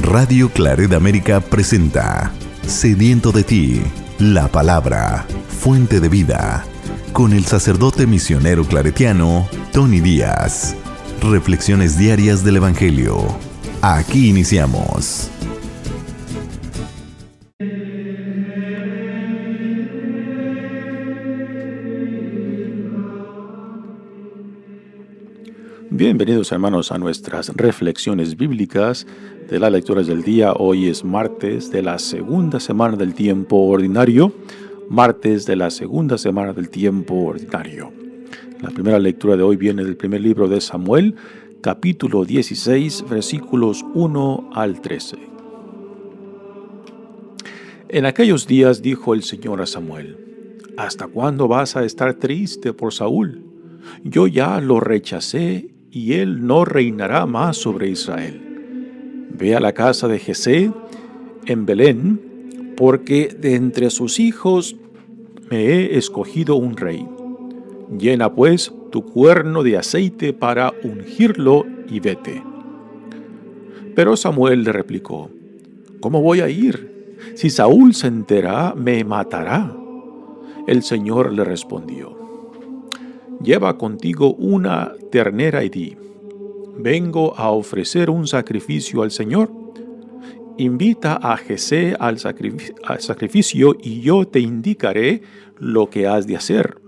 Radio Claret América presenta Sediento de ti, la palabra, fuente de vida, con el sacerdote misionero claretiano Tony Díaz. Reflexiones diarias del Evangelio. Aquí iniciamos. Bienvenidos, hermanos, a nuestras reflexiones bíblicas de las lecturas del día. Hoy es martes de la segunda semana del tiempo ordinario. La primera lectura de hoy viene del primer libro de Samuel, capítulo 16, versículos 1 al 13. En aquellos días dijo el Señor a Samuel: ¿Hasta cuándo vas a estar triste por Saúl? Yo ya lo rechacé y él no reinará más sobre Israel. Ve a la casa de Jesé en Belén, porque de entre sus hijos me he escogido un rey. Llena pues tu cuerno de aceite para ungirlo y vete. Pero Samuel le replicó: ¿Cómo voy a ir? Si Saúl se entera, me matará. El Señor le respondió: Lleva contigo una ternera y di: vengo a ofrecer un sacrificio al Señor. Invita a Jesé al sacrificio y yo te indicaré lo que has de hacer.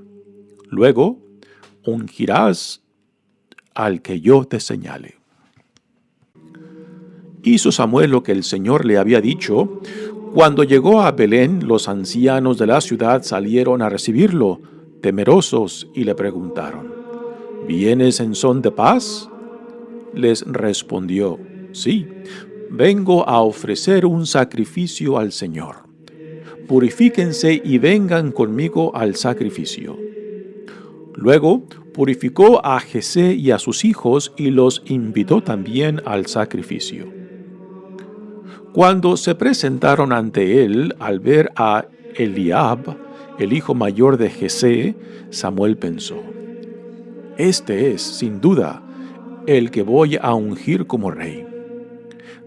Luego ungirás al que yo te señale. Hizo Samuel lo que el Señor le había dicho. Cuando llegó a Belén, los ancianos de la ciudad salieron a recibirlo, temerosos, y le preguntaron: ¿vienes en son de paz? Les respondió: sí, vengo a ofrecer un sacrificio al Señor. Purifíquense y vengan conmigo al sacrificio. Luego purificó a Jesé y a sus hijos y los invitó también al sacrificio. Cuando se presentaron ante él, al ver a Eliab, el hijo mayor de Jesé, Samuel pensó: este es, sin duda, el que voy a ungir como rey.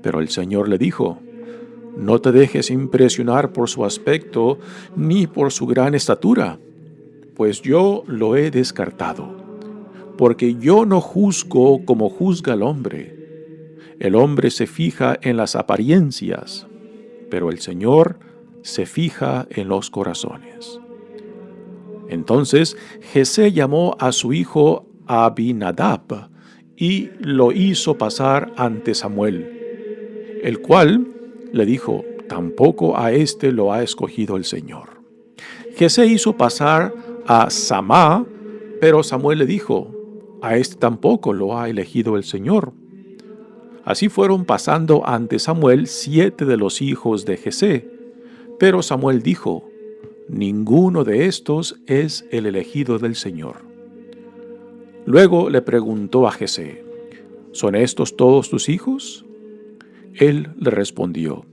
Pero el Señor le dijo: no te dejes impresionar por su aspecto ni por su gran estatura, pues yo lo he descartado, porque yo no juzgo como juzga el hombre. El hombre se fija en las apariencias, pero el Señor se fija en los corazones. Entonces Jesé llamó a su hijo Abinadab y lo hizo pasar ante Samuel, el cual le dijo: tampoco a éste lo ha escogido el Señor. Jesé hizo pasar a Samá, pero Samuel le dijo: a éste tampoco lo ha elegido el Señor. Así fueron pasando ante Samuel 7 de los hijos de Jesé, pero Samuel dijo: ninguno de estos es el elegido del Señor. Luego le preguntó a Jesé: ¿son estos todos tus hijos? Él le respondió: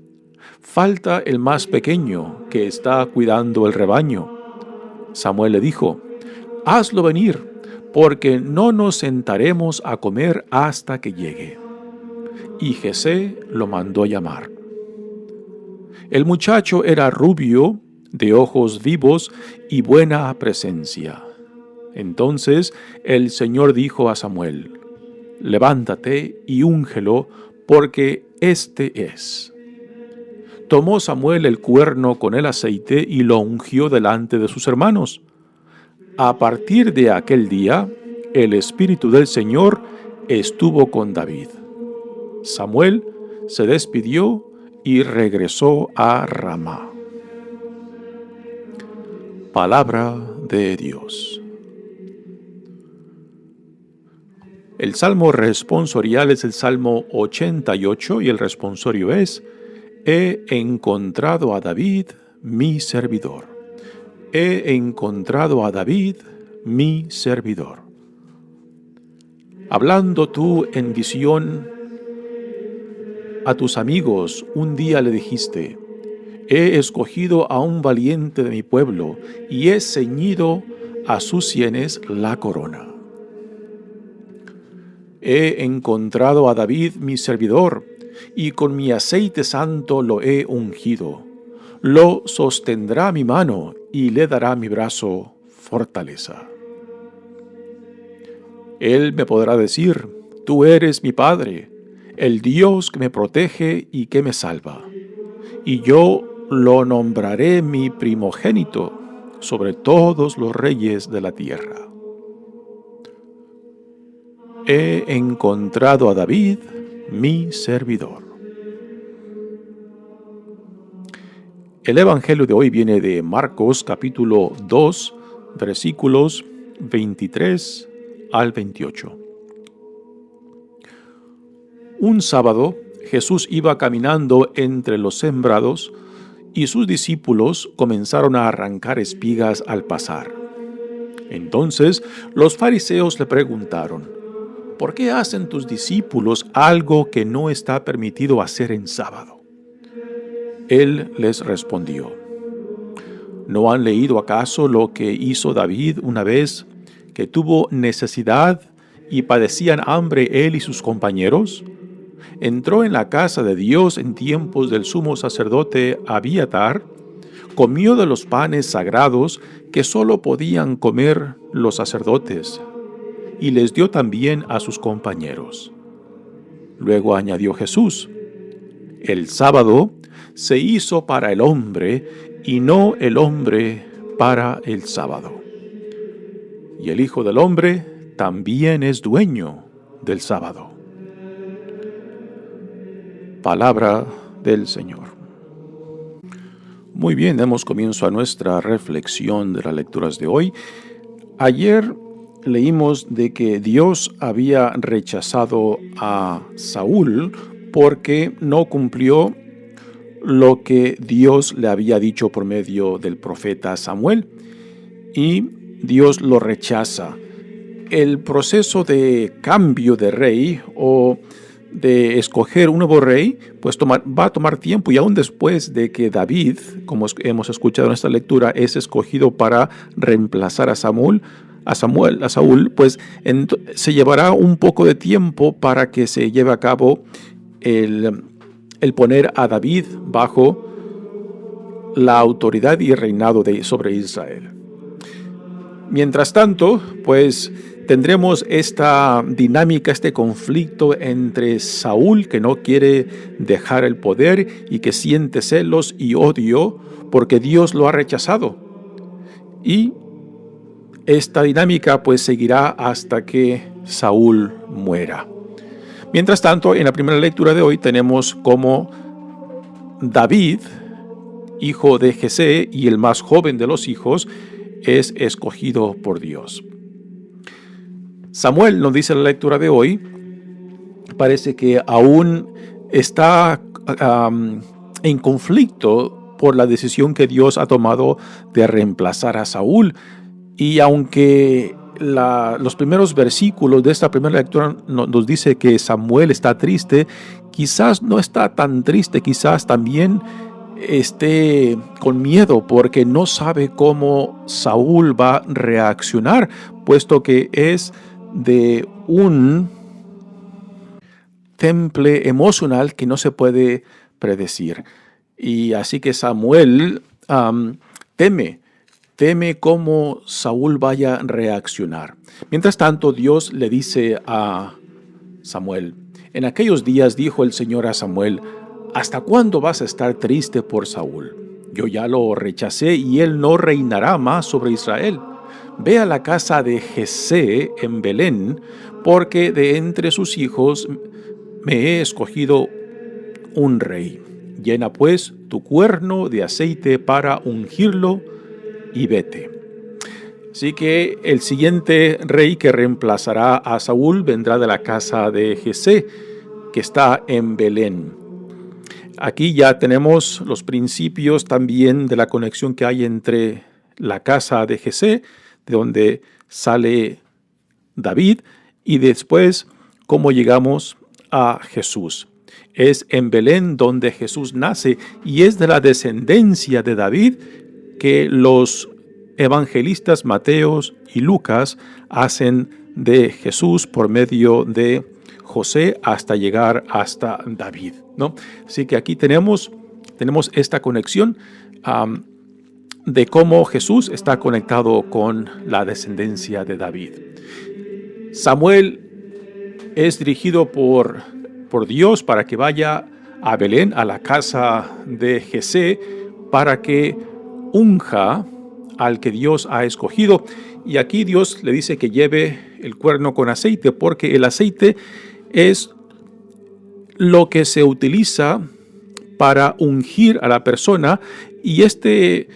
falta el más pequeño, que está cuidando el rebaño. Samuel le dijo: hazlo venir, porque no nos sentaremos a comer hasta que llegue. Y Jesé lo mandó llamar. El muchacho era rubio, de ojos vivos y buena presencia. Entonces el Señor dijo a Samuel: levántate y úngelo, porque este es. Tomó Samuel el cuerno con el aceite y lo ungió delante de sus hermanos. A partir de aquel día, el Espíritu del Señor estuvo con David. Samuel se despidió y regresó a Ramá. Palabra de Dios. El salmo responsorial es el Salmo 88 y el responsorio es: he encontrado a David, mi servidor. He encontrado a David, mi servidor. Hablando tú en visión a tus amigos, un día le dijiste: he escogido a un valiente de mi pueblo y he ceñido a sus sienes la corona. He encontrado a David mi servidor, y con mi aceite santo lo he ungido. Lo sostendrá mi mano y le dará mi brazo fortaleza. Él me podrá decir: tú eres mi Padre, el Dios que me protege y que me salva. Y yo lo nombraré mi primogénito sobre todos los reyes de la tierra. He encontrado a David, mi servidor. El evangelio de hoy viene de Marcos capítulo 2, versículos 23 al 28. Un sábado, Jesús iba caminando entre los sembrados y sus discípulos comenzaron a arrancar espigas al pasar. Entonces los fariseos le preguntaron: ¿por qué hacen tus discípulos algo que no está permitido hacer en sábado? Él les respondió: ¿no han leído acaso lo que hizo David una vez que tuvo necesidad y padecían hambre él y sus compañeros? Entró en la casa de Dios en tiempos del sumo sacerdote Abiatar, comió de los panes sagrados que solo podían comer los sacerdotes, y les dio también a sus compañeros. Luego añadió Jesús: el sábado se hizo para el hombre y no el hombre para el sábado. Y el Hijo del Hombre también es dueño del sábado. Palabra del Señor. Muy bien, damos comienzo a nuestra reflexión de las lecturas de hoy. Ayer leímos de que Dios había rechazado a Saúl porque no cumplió lo que Dios le había dicho por medio del profeta Samuel, y Dios lo rechaza. El proceso de cambio de rey o de escoger un nuevo rey, pues va a tomar tiempo, y aún después de que David, como hemos escuchado en esta lectura, es escogido para reemplazar a Saúl, pues se llevará un poco de tiempo para que se lleve a cabo el poner a David bajo la autoridad y el reinado sobre Israel. Mientras tanto, pues tendremos esta dinámica, este conflicto entre Saúl, que no quiere dejar el poder y que siente celos y odio porque Dios lo ha rechazado. Y esta dinámica pues seguirá hasta que Saúl muera. Mientras tanto, en la primera lectura de hoy tenemos cómo David, hijo de Jesé y el más joven de los hijos, es escogido por Dios. Samuel, nos dice la lectura de hoy, parece que aún está en conflicto por la decisión que Dios ha tomado de reemplazar a Saúl. Y aunque los primeros versículos de esta primera lectura nos dice que Samuel está triste, quizás no está tan triste, quizás también esté con miedo porque no sabe cómo Saúl va a reaccionar, puesto que es de un temple emocional que no se puede predecir. Y así que Samuel teme cómo Saúl vaya a reaccionar. Mientras tanto, Dios le dice a Samuel: en aquellos días dijo el Señor a Samuel: ¿hasta cuándo vas a estar triste por Saúl? Yo ya lo rechacé y él no reinará más sobre Israel. Ve a la casa de Jesé en Belén, porque de entre sus hijos me he escogido un rey. Llena pues tu cuerno de aceite para ungirlo y vete. Así que el siguiente rey que reemplazará a Saúl vendrá de la casa de Jesé, que está en Belén. Aquí ya tenemos los principios también de la conexión que hay entre la casa de Jesé, de donde sale David, y después cómo llegamos a Jesús. Es en Belén donde Jesús nace, y es de la descendencia de David que los evangelistas Mateo y Lucas hacen de Jesús por medio de José hasta llegar hasta David, ¿no? Así que aquí tenemos esta conexión de cómo Jesús está conectado con la descendencia de David. Samuel es dirigido por Dios para que vaya a Belén, a la casa de Jesé, para que unja al que Dios ha escogido. Y aquí Dios le dice que lleve el cuerno con aceite, porque el aceite es lo que se utiliza para ungir a la persona, y este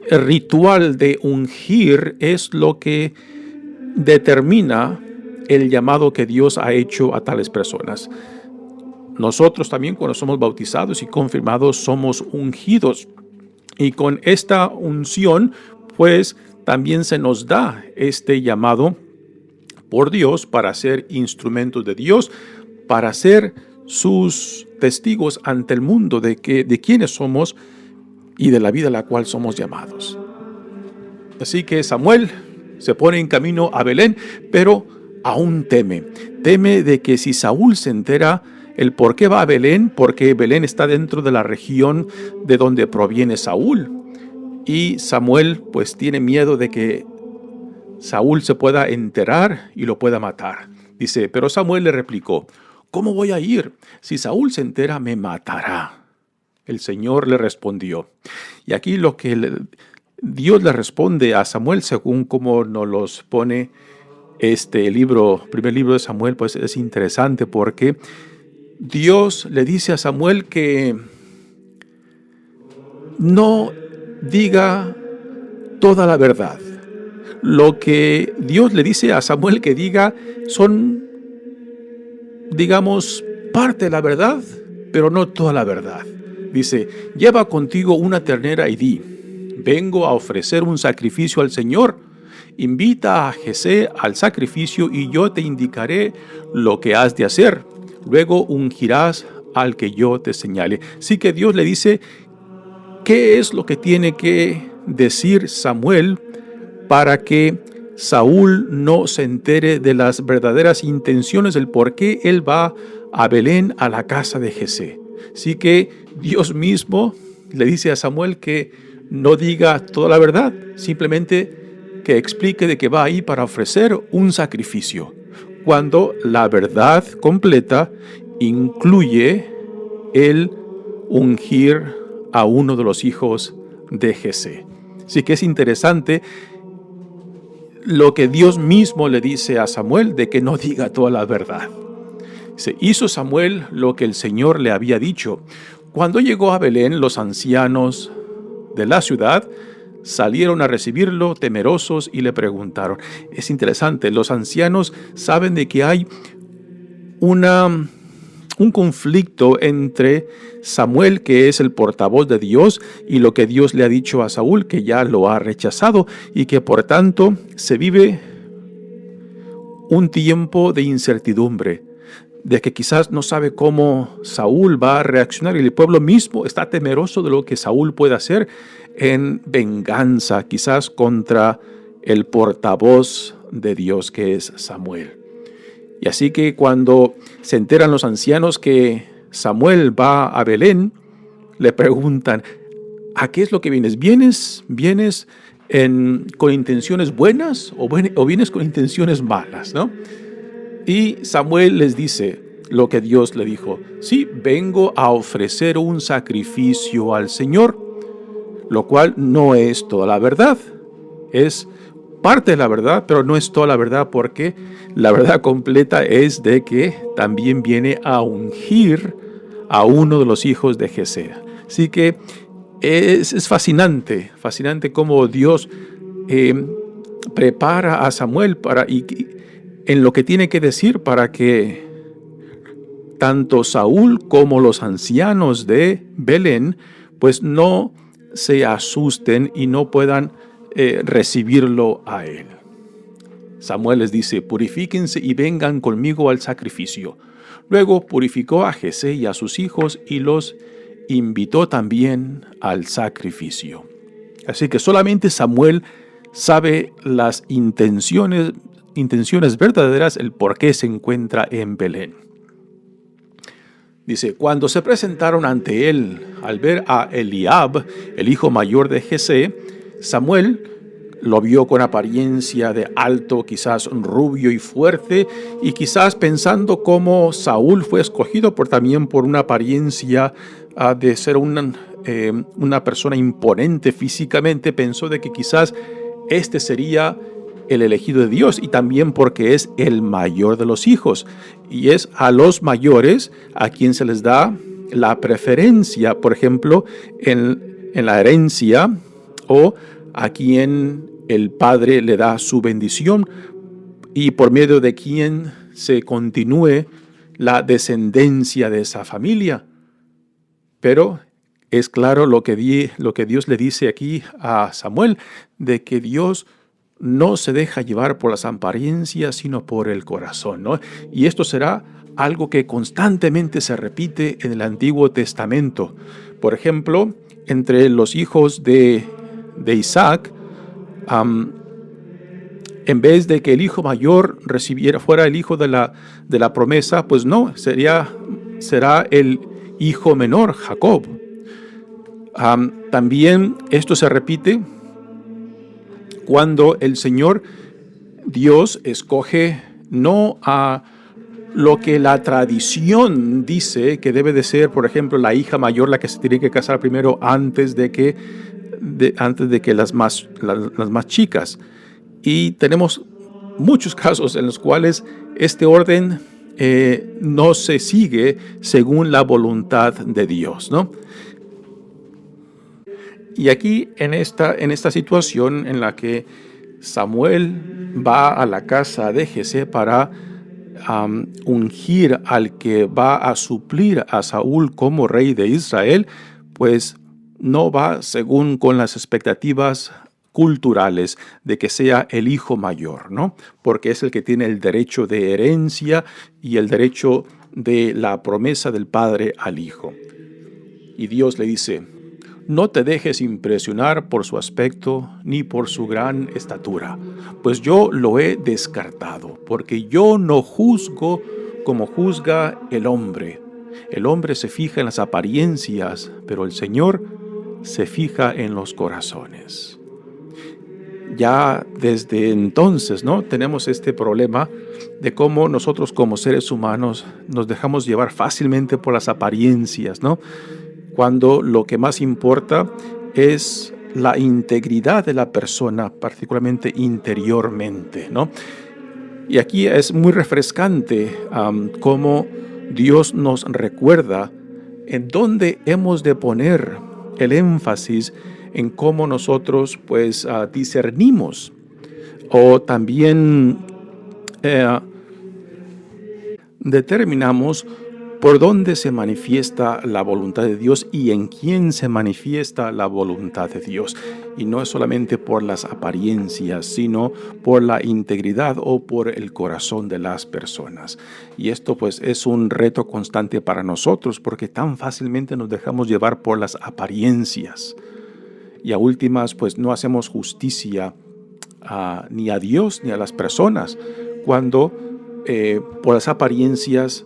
ritual de ungir es lo que determina el llamado que Dios ha hecho a tales personas. Nosotros también, cuando somos bautizados y confirmados, somos ungidos, y con esta unción pues también se nos da este llamado por Dios para ser instrumentos de Dios, para ser sus testigos ante el mundo de quiénes somos y de la vida a la cual somos llamados. Así que Samuel se pone en camino a Belén, pero aún teme de que si Saúl se entera el por qué va a Belén, porque Belén está dentro de la región de donde proviene Saúl, y Samuel pues tiene miedo de que Saúl se pueda enterar y lo pueda matar. Dice, pero Samuel le replicó, ¿cómo voy a ir? Si Saúl se entera, me matará. El Señor le respondió. Y aquí lo que Dios le responde a Samuel, según como nos los pone primer libro de Samuel, pues es interesante, porque Dios le dice a Samuel que no diga toda la verdad. Lo que Dios le dice a Samuel que diga son, digamos, parte de la verdad, pero no toda la verdad. Dice, lleva contigo una ternera y di, vengo a ofrecer un sacrificio al Señor. Invita a Jesé al sacrificio y yo te indicaré lo que has de hacer. Luego ungirás al que yo te señale. Así que Dios le dice qué es lo que tiene que decir Samuel para que Saúl no se entere de las verdaderas intenciones del por qué él va a Belén, a la casa de Jesé. Así que Dios mismo le dice a Samuel que no diga toda la verdad, simplemente que explique de que va ahí para ofrecer un sacrificio, cuando la verdad completa incluye el ungir a uno de los hijos de Jesé. Así que es interesante lo que Dios mismo le dice a Samuel de que no diga toda la verdad. Se hizo Samuel lo que el Señor le había dicho. Cuando llegó a Belén, los ancianos de la ciudad salieron a recibirlo temerosos y le preguntaron. Es interesante, los ancianos saben de que hay un conflicto entre Samuel, que es el portavoz de Dios, y lo que Dios le ha dicho a Saúl, que ya lo ha rechazado, y que por tanto se vive un tiempo de incertidumbre, de que quizás no sabe cómo Saúl va a reaccionar, y el pueblo mismo está temeroso de lo que Saúl puede hacer en venganza, quizás contra el portavoz de Dios, que es Samuel. Y así que cuando se enteran los ancianos que Samuel va a Belén, le preguntan, ¿a qué es lo que vienes? ¿Vienes con intenciones buenas o vienes con intenciones malas, ¿no? Y Samuel les dice lo que Dios le dijo. Sí, vengo a ofrecer un sacrificio al Señor, lo cual no es toda la verdad. Es parte de la verdad, pero no es toda la verdad, porque la verdad completa es de que también viene a ungir a uno de los hijos de Jesé. Así que es fascinante cómo Dios prepara a Samuel en lo que tiene que decir para que tanto Saúl como los ancianos de Belén pues no se asusten y no puedan recibirlo a él. Samuel les dice, purifíquense y vengan conmigo al sacrificio. Luego purificó a Jesé y a sus hijos y los invitó también al sacrificio. Así que solamente Samuel sabe las intenciones intenciones verdaderas el por qué se encuentra en Belén. Dice, cuando se presentaron ante él al ver a Eliab, el hijo mayor de Jesé, Samuel lo vio con apariencia de alto, quizás rubio y fuerte, y quizás pensando cómo Saúl fue escogido también por una apariencia de ser una persona imponente físicamente, pensó de que quizás este sería el elegido de Dios, y también porque es el mayor de los hijos, y es a los mayores a quien se les da la preferencia, por ejemplo, en la herencia, o a quien el padre le da su bendición, y por medio de quien se continúe la descendencia de esa familia. Pero es claro lo que Dios le dice aquí a Samuel, de que Dios no se deja llevar por las apariencias, sino por el corazón, ¿no? Y esto será algo que constantemente se repite en el Antiguo Testamento. Por ejemplo, entre los hijos de Isaac, en vez de que el hijo mayor fuera el hijo de la promesa, pues no, será el hijo menor, Jacob. También esto se repite cuando el Señor Dios escoge no a lo que la tradición dice que debe de ser, por ejemplo, la hija mayor la que se tiene que casar primero antes de que las más chicas. Y tenemos muchos casos en los cuales este orden no se sigue según la voluntad de Dios, ¿no? Y aquí en esta situación en la que Samuel va a la casa de Jesé para ungir al que va a suplir a Saúl como rey de Israel, pues no va según con las expectativas culturales de que sea el hijo mayor, ¿no? Porque es el que tiene el derecho de herencia y el derecho de la promesa del padre al hijo. Y Dios le dice, no te dejes impresionar por su aspecto ni por su gran estatura, pues yo lo he descartado, porque yo no juzgo como juzga el hombre. El hombre se fija en las apariencias, pero el Señor se fija en los corazones. Ya desde entonces, ¿no? Tenemos este problema de cómo nosotros como seres humanos nos dejamos llevar fácilmente por las apariencias, ¿no? Cuando lo que más importa es la integridad de la persona, particularmente interiormente, ¿no? Y aquí es muy refrescante cómo Dios nos recuerda en dónde hemos de poner el énfasis en cómo nosotros pues discernimos o también determinamos por dónde se manifiesta la voluntad de Dios y en quién se manifiesta la voluntad de Dios. Y no es solamente por las apariencias, sino por la integridad o por el corazón de las personas. Y esto pues es un reto constante para nosotros porque tan fácilmente nos dejamos llevar por las apariencias. Y a últimas pues no hacemos justicia ni a Dios ni a las personas cuando por las apariencias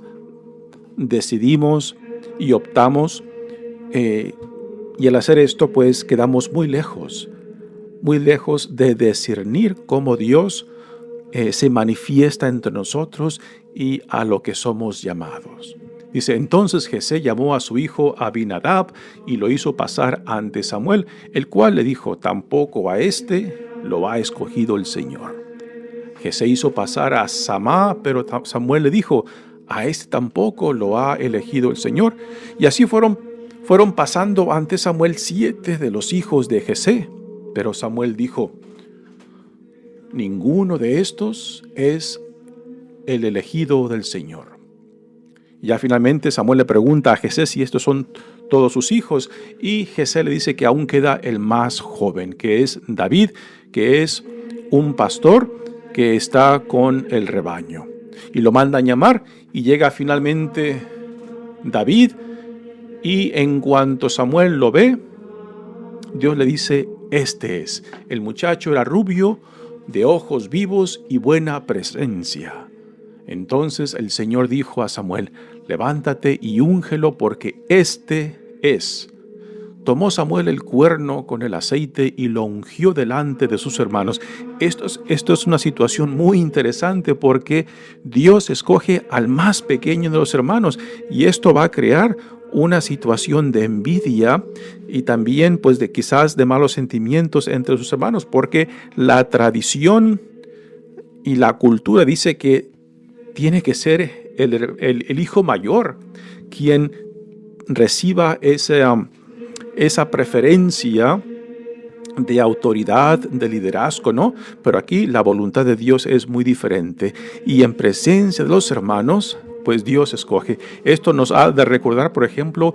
decidimos y optamos y al hacer esto pues quedamos muy lejos de discernir cómo Dios se manifiesta entre nosotros y a lo que somos llamados. Dice, entonces Jesé llamó a su hijo Abinadab y lo hizo pasar ante Samuel, el cual le dijo, tampoco a este lo ha escogido el Señor. Jesé hizo pasar a Samá, pero Samuel le dijo, a este tampoco lo ha elegido el Señor. Y así fueron pasando ante Samuel 7 de los hijos de Jesé. Pero Samuel dijo, ninguno de estos es el elegido del Señor. Ya finalmente Samuel le pregunta a Jesé si estos son todos sus hijos. Y Jesé le dice que aún queda el más joven, que es David, que es un pastor que está con el rebaño. Y lo mandan llamar y llega finalmente David y en cuanto Samuel lo ve, Dios le dice, este es. El muchacho era rubio, de ojos vivos y buena presencia. Entonces el Señor dijo a Samuel: levántate y úngelo, porque este es. Tomó Samuel el cuerno con el aceite y lo ungió delante de sus hermanos. Esto es una situación muy interesante, porque Dios escoge al más pequeño de los hermanos, y esto va a crear una situación de envidia y también pues de quizás de malos sentimientos entre sus hermanos, porque la tradición y la cultura dice que tiene que ser el hijo mayor quien reciba esa preferencia de autoridad, de liderazgo, ¿no? Pero aquí la voluntad de Dios es muy diferente, y en presencia de los hermanos, pues Dios escoge. Esto nos ha de recordar, por ejemplo,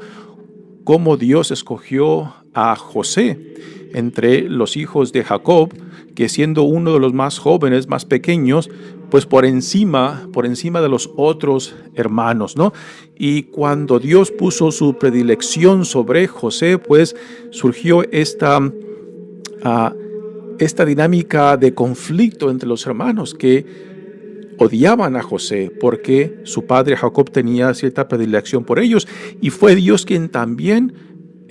cómo Dios escogió a José entre los hijos de Jacob, que siendo uno de los más jóvenes, más pequeños, pues por encima de los otros hermanos, ¿no? Y cuando Dios puso su predilección sobre José, pues surgió esta dinámica de conflicto entre los hermanos, que odiaban a José porque su padre Jacob tenía cierta predilección por ellos, y fue Dios quien también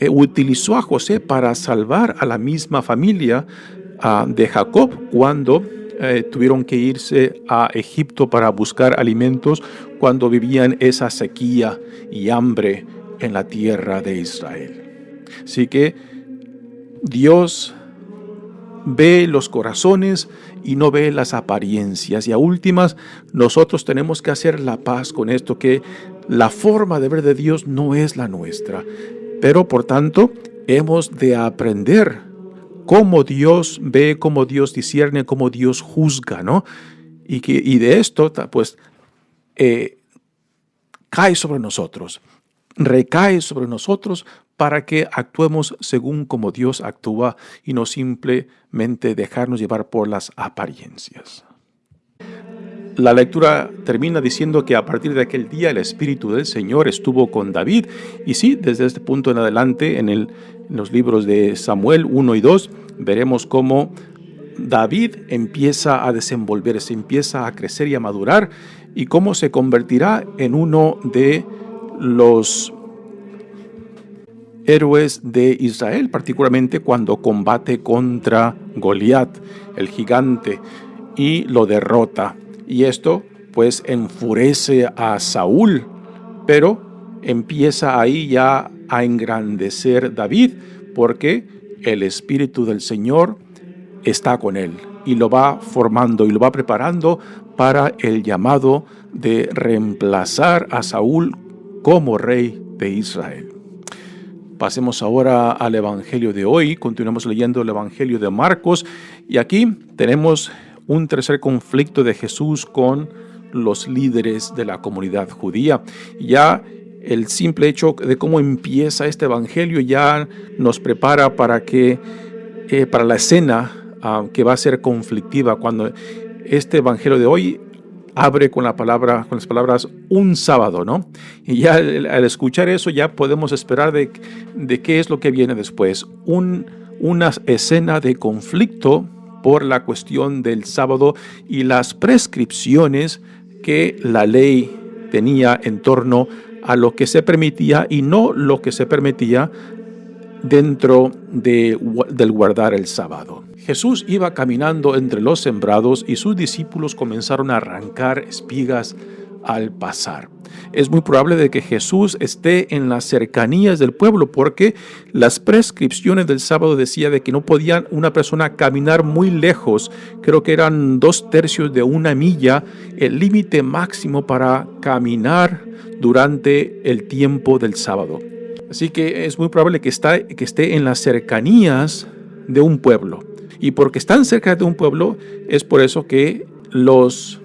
utilizó a José para salvar a la misma familia de Jacob cuando tuvieron que irse a Egipto para buscar alimentos, cuando vivían esa sequía y hambre en la tierra de Israel. Así que Dios ve los corazones y no ve las apariencias. Y a últimas, nosotros tenemos que hacer la paz con esto, que la forma de ver de Dios no es la nuestra. Pero por tanto, hemos de aprender cómo Dios ve, cómo Dios discierne, cómo Dios juzga, ¿no? Y de esto, pues, cae sobre nosotros, recae sobre nosotros, para que actuemos según como Dios actúa y no simplemente dejarnos llevar por las apariencias. La lectura termina diciendo que a partir de aquel día el Espíritu del Señor estuvo con David. Y sí, desde este punto en adelante, en los libros de Samuel 1 y 2, veremos cómo David empieza a desenvolverse, empieza a crecer y a madurar, y cómo se convertirá en uno de los héroes de Israel, particularmente cuando combate contra Goliat, el gigante, y lo derrota. Y esto pues enfurece a Saúl, pero empieza ahí ya a engrandecer David, porque el Espíritu del Señor está con él y lo va formando y lo va preparando para el llamado de reemplazar a Saúl como rey de Israel. Pasemos ahora al Evangelio de hoy. Continuamos leyendo el Evangelio de Marcos, y aquí tenemos un tercer conflicto de Jesús con los líderes de la comunidad judía. Ya el simple hecho de cómo empieza este Evangelio ya nos prepara para la escena que va a ser conflictiva, cuando este Evangelio de hoy abre con las palabras un sábado, ¿no? Y ya al escuchar eso ya podemos esperar de qué es lo que viene después. Una escena de conflicto por la cuestión del sábado y las prescripciones que la ley tenía en torno a lo que se permitía y no lo que se permitía dentro del guardar el sábado. Jesús iba caminando entre los sembrados y sus discípulos comenzaron a arrancar espigas al pasar. Es muy probable de que Jesús esté en las cercanías del pueblo, porque las prescripciones del sábado decía de que no podía una persona caminar muy lejos. Creo que eran 2/3 de una milla, el límite máximo para caminar durante el tiempo del sábado. Así que es muy probable que esté en las cercanías de un pueblo. Y porque están cerca de un pueblo, es por eso que los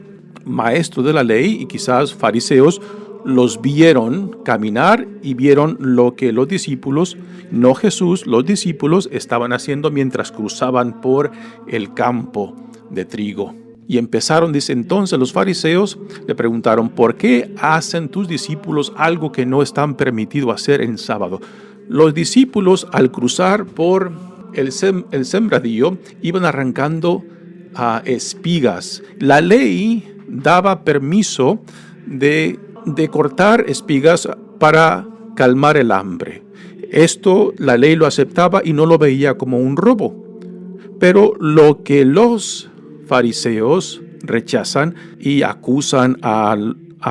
maestros de la ley y quizás fariseos los vieron caminar y vieron lo que los discípulos, no Jesús, los discípulos estaban haciendo mientras cruzaban por el campo de trigo. Y empezaron, dice entonces, los fariseos le preguntaron: ¿por qué hacen tus discípulos algo que no están permitido hacer en sábado? Los discípulos, al cruzar por el sembradío, iban arrancando espigas. La ley daba permiso de cortar espigas para calmar el hambre. Esto la ley lo aceptaba y no lo veía como un robo. Pero lo que los fariseos rechazan y acusan a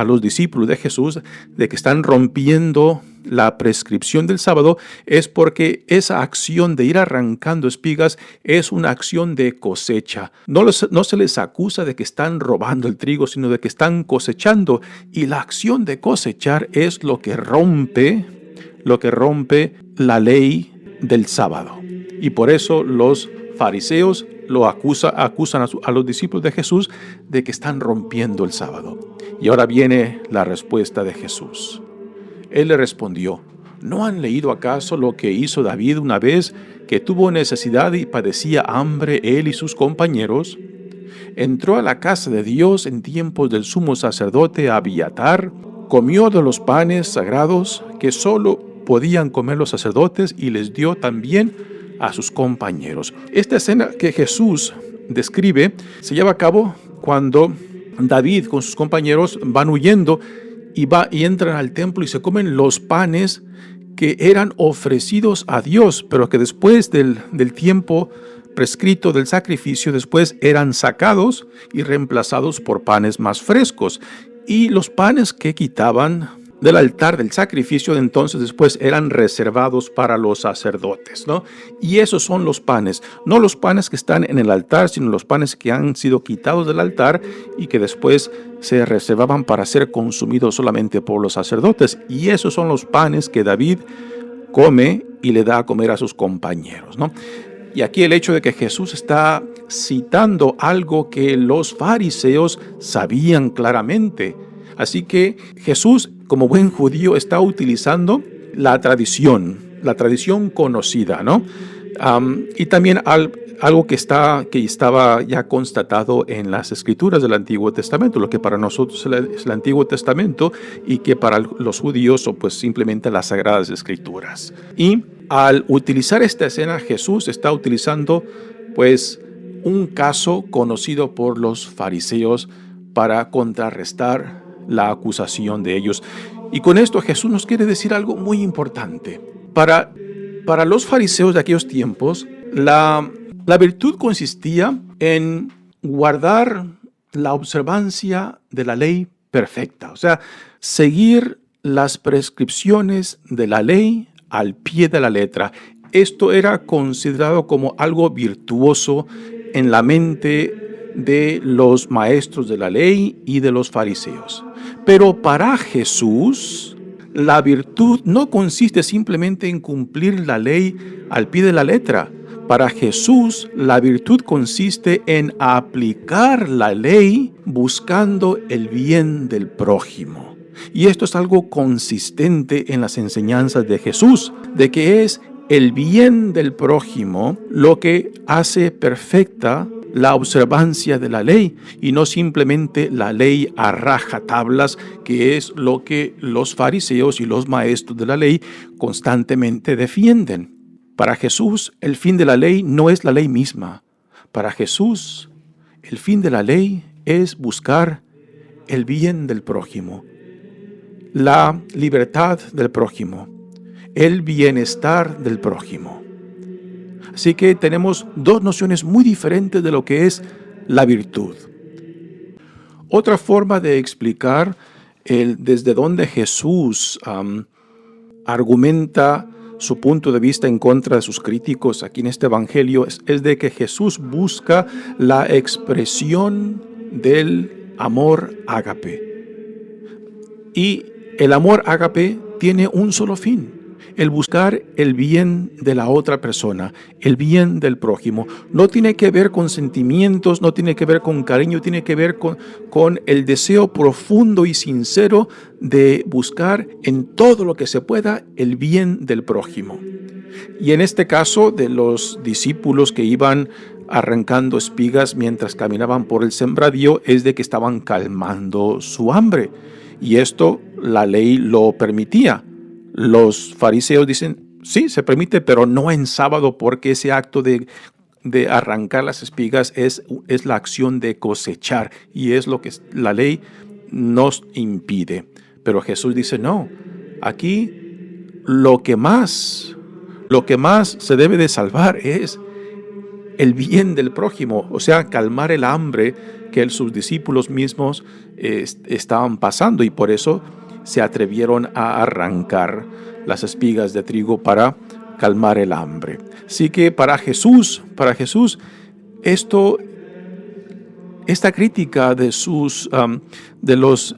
los discípulos de Jesús de que están rompiendo la prescripción del sábado es porque esa acción de ir arrancando espigas es una acción de cosecha. No se les acusa de que están robando el trigo, sino de que están cosechando. Y la acción de cosechar es lo que rompe la ley del sábado. Y por eso los fariseos acusan a los discípulos de Jesús de que están rompiendo el sábado. Y ahora viene la respuesta de Jesús. Él le respondió: ¿no han leído acaso lo que hizo David una vez que tuvo necesidad y padecía hambre él y sus compañeros? Entró a la casa de Dios en tiempos del sumo sacerdote Abiatar, comió de los panes sagrados que solo podían comer los sacerdotes y les dio también a sus compañeros. Esta escena que Jesús describe se lleva a cabo cuando David con sus compañeros van huyendo y entran al templo y se comen los panes que eran ofrecidos a Dios, pero que después del tiempo prescrito del sacrificio, después eran sacados y reemplazados por panes más frescos. Y los panes que quitaban del altar del sacrificio de entonces después eran reservados para los sacerdotes, ¿no? Y esos son los panes, no los panes que están en el altar, sino los panes que han sido quitados del altar y que después se reservaban para ser consumidos solamente por los sacerdotes. Y esos son los panes que David come y le da a comer a sus compañeros, ¿no? Y aquí el hecho de que Jesús está citando algo que los fariseos sabían claramente. Así que Jesús, como buen judío, está utilizando la tradición conocida, ¿no? Y también algo que estaba ya constatado en las escrituras del Antiguo Testamento, lo que para nosotros es el Antiguo Testamento y que para los judíos pues simplemente las Sagradas Escrituras. Y al utilizar esta escena, Jesús está utilizando pues un caso conocido por los fariseos para contrarrestar la acusación de ellos. Y con esto Jesús nos quiere decir algo muy importante. Para los fariseos de aquellos tiempos, la virtud consistía en guardar la observancia de la ley perfecta, o sea, seguir las prescripciones de la ley al pie de la letra. Esto era considerado como algo virtuoso en la mente de los maestros de la ley y de los fariseos. Pero para Jesús, la virtud no consiste simplemente en cumplir la ley al pie de la letra. Para Jesús, la virtud consiste en aplicar la ley buscando el bien del prójimo. Y esto es algo consistente en las enseñanzas de Jesús, de que es el bien del prójimo lo que hace perfecta la observancia de la ley y no simplemente la ley a rajatablas, que es lo que los fariseos y los maestros de la ley constantemente defienden. Para Jesús, el fin de la ley no es la ley misma. Para Jesús, el fin de la ley es buscar el bien del prójimo, la libertad del prójimo, el bienestar del prójimo. Así que tenemos dos nociones muy diferentes de lo que es la virtud. Otra forma de explicar desde donde Jesús argumenta su punto de vista en contra de sus críticos aquí en este evangelio es de que Jesús busca la expresión del amor ágape. Y el amor ágape tiene un solo fin: el buscar el bien de la otra persona, el bien del prójimo. No tiene que ver con sentimientos, no tiene que ver con cariño, tiene que ver con el deseo profundo y sincero de buscar en todo lo que se pueda el bien del prójimo. Y en este caso de los discípulos que iban arrancando espigas mientras caminaban por el sembradío, es de que estaban calmando su hambre. Y esto la ley lo permitía. Los fariseos dicen, sí, se permite, pero no en sábado, porque ese acto de de arrancar las espigas es la acción de cosechar, y es lo que la ley nos impide. Pero Jesús dice, no, aquí lo que más se debe de salvar es el bien del prójimo, o sea, calmar el hambre que sus discípulos mismos estaban pasando, y por eso se atrevieron a arrancar las espigas de trigo para calmar el hambre. Así que para Jesús, esta crítica de los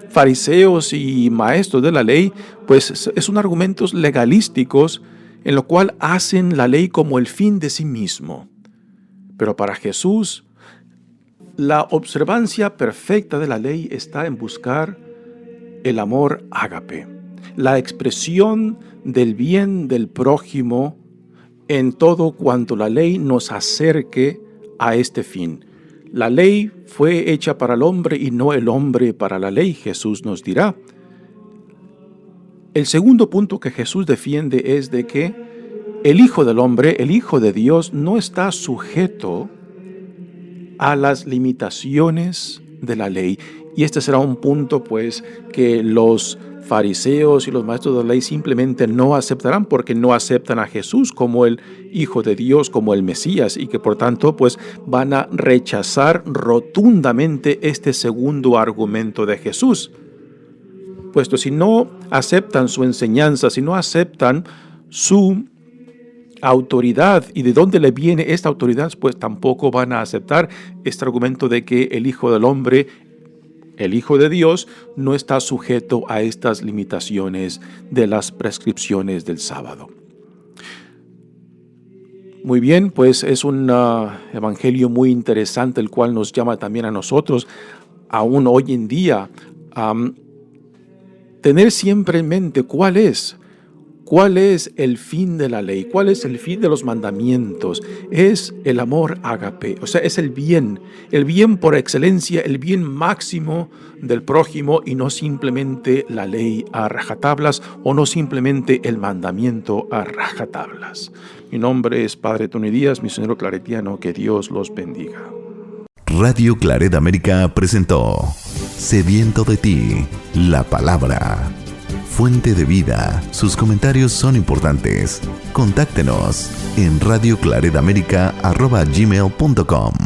fariseos y maestros de la ley, pues son argumentos legalísticos en lo cual hacen la ley como el fin de sí mismo. Pero para Jesús, la observancia perfecta de la ley está en buscar el amor ágape, la expresión del bien del prójimo en todo cuanto la ley nos acerque a este fin. La ley fue hecha para el hombre y no el hombre para la ley, Jesús nos dirá. El segundo punto que Jesús defiende es de que el Hijo del Hombre, el Hijo de Dios, no está sujeto a las limitaciones de la ley. Y este será un punto, pues, que los fariseos y los maestros de la ley simplemente no aceptarán, porque no aceptan a Jesús como el Hijo de Dios, como el Mesías, y que por tanto, pues, van a rechazar rotundamente este segundo argumento de Jesús. Puesto si no aceptan su enseñanza, si no aceptan su autoridad y de dónde le viene esta autoridad, pues tampoco van a aceptar este argumento de que el Hijo del Hombre, el Hijo de Dios, no está sujeto a estas limitaciones de las prescripciones del sábado. Muy bien, pues es un evangelio muy interesante, el cual nos llama también a nosotros, aún hoy en día, tener siempre en mente cuál es el fin de la ley, cuál es el fin de los mandamientos. Es el amor ágape, o sea, es el bien por excelencia, el bien máximo del prójimo, y no simplemente la ley a rajatablas, o no simplemente el mandamiento a rajatablas. Mi nombre es Padre Tony Díaz, misionero claretiano. Que Dios los bendiga. Radio Claret América presentó Sediento de ti, la palabra. Fuente de vida. Sus comentarios son importantes. Contáctenos en radioclaretamerica@gmail.com.